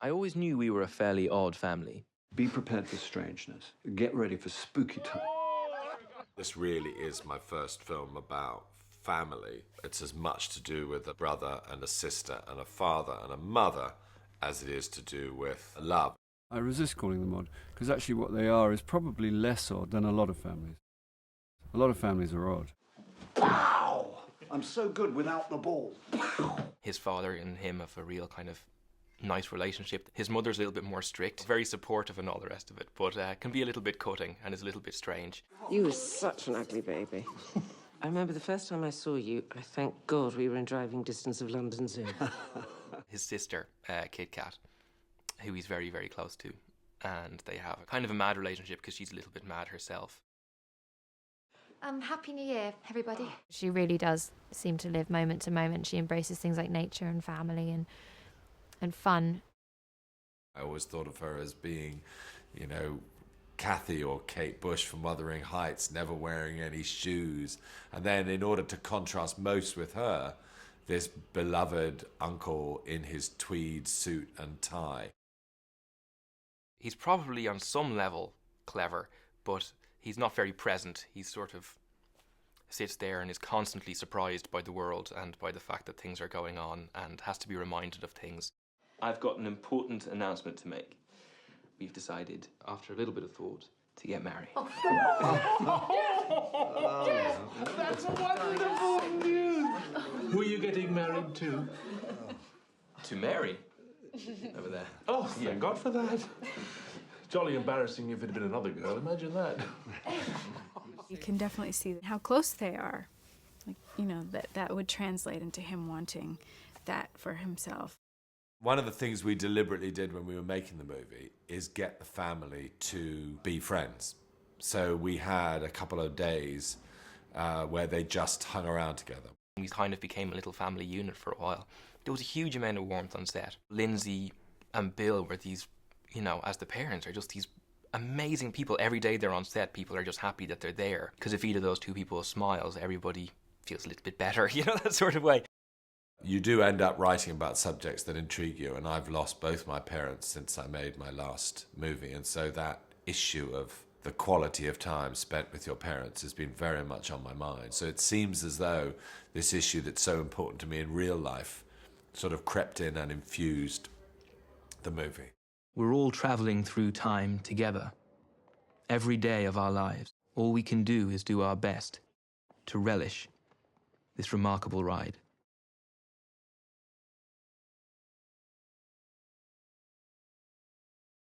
I always knew we were a fairly odd family. Be prepared for strangeness. Get ready for spooky time. This really is my first film about family. It's as much to do with a brother and a sister and a father and a mother as it is to do with love. I resist calling them odd, because actually what they are is probably less odd than a lot of families. A lot of families are odd. Wow! I'm so good without the ball. His father and him have a real kind of nice relationship. His mother's a little bit more strict, very supportive and all the rest of it, but can be a little bit cutting and is a little bit strange. You were such an ugly baby. I remember the first time I saw you, I thank God we were in driving distance of London Zoo. His sister, Kit Kat, who he's very, very close to, and they have a kind of a mad relationship because she's a little bit mad herself. Happy New Year, everybody. She really does seem to live moment to moment. She embraces things like nature and family and fun. I always thought of her as being, you know, Kathy or Kate Bush from Wuthering Heights, never wearing any shoes. And then in order to contrast most with her, this beloved uncle in his tweed suit and tie. He's probably on some level clever, but he's not very present. He sort of sits there and is constantly surprised by the world and by the fact that things are going on and has to be reminded of things. I've got an important announcement to make. We've decided, after a little bit of thought, to get married. That's wonderful news! Who are you getting married to? To Mary. Over there. Oh, thank God for that. Jolly embarrassing if it had been another girl. Imagine that. You can definitely see how close they are. Like, you know, that would translate into him wanting that for himself. One of the things we deliberately did when we were making the movie is get the family to be friends. So we had a couple of days where they just hung around together. We kind of became a little family unit for a while. There was a huge amount of warmth on set. Lindsay and Bill were these, you know, as the parents, are just these amazing people. Every day they're on set, people are just happy that they're there. Because if either of those two people smiles, everybody feels a little bit better, you know, that sort of way. You do end up writing about subjects that intrigue you, and I've lost both my parents since I made my last movie, and so that issue of the quality of time spent with your parents has been very much on my mind. So it seems as though this issue that's so important to me in real life sort of crept in and infused the movie. We're all travelling through time together. Every day of our lives, all we can do is do our best to relish this remarkable ride.